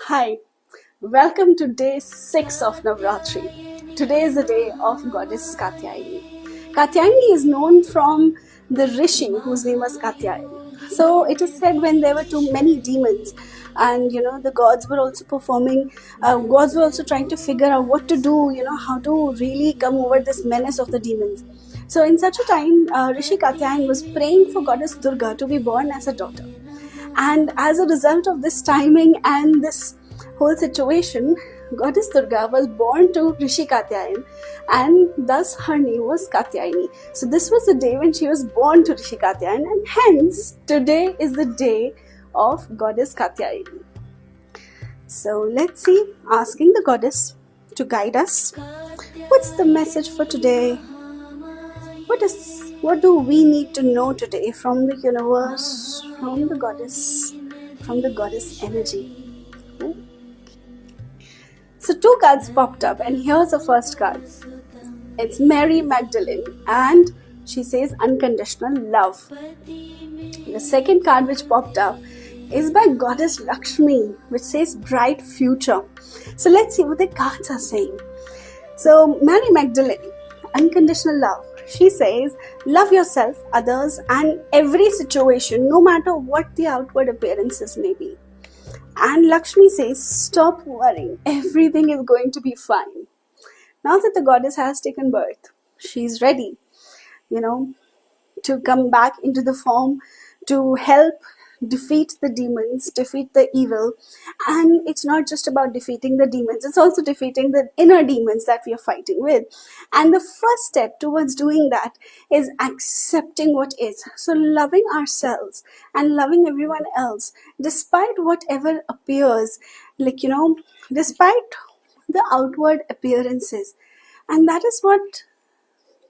Hi, welcome to day 6 of Navratri. Today is the day of goddess Katyayani. Katyayani is known from the rishi whose name was Katyayani. So it is said when there were too many demons, and the gods were also performing, gods were also trying to figure out what to do, how to really come over this menace of the demons. So in such a time, Rishi Katyayani was praying for goddess Durga to be born as a daughter. And as a result of this timing and this whole situation, Goddess Durga was born to Rishi Katyayani, and thus her name was Katyayani. So this was the day when she was born to Rishi Katyayani, and hence today is the day of Goddess Katyayani. So let's see, asking the goddess to guide us. What's the message for today? What do we need to know today from the universe, from the goddess energy? So two cards popped up, and here's the first card. It's Mary Magdalene, and she says unconditional love. The second card which popped up is by goddess Lakshmi, which says bright future. So let's see what the cards are saying. So Mary Magdalene, unconditional love. She says, love yourself, others, and every situation, no matter what the outward appearances may be. And Lakshmi says, stop worrying, everything is going to be fine. Now that the goddess has taken birth, she's ready, to come back into the form to help defeat the demons, defeat the evil. And it's not just about defeating the demons, it's also defeating the inner demons that we are fighting with. And the first step towards doing that is accepting what is. So loving ourselves and loving everyone else, despite whatever appears, despite the outward appearances. And that is what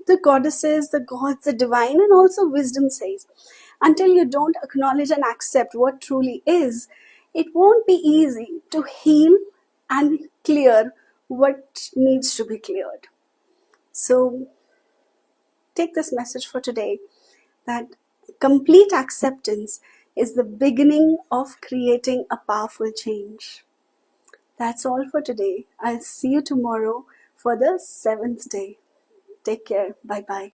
the goddesses, the gods, the divine, and also wisdom says. Until you don't acknowledge and accept what truly is, it won't be easy to heal and clear what needs to be cleared. So take this message for today, that complete acceptance is the beginning of creating a powerful change. That's all for today. I'll see you tomorrow for the 7th day. Take care. Bye-bye.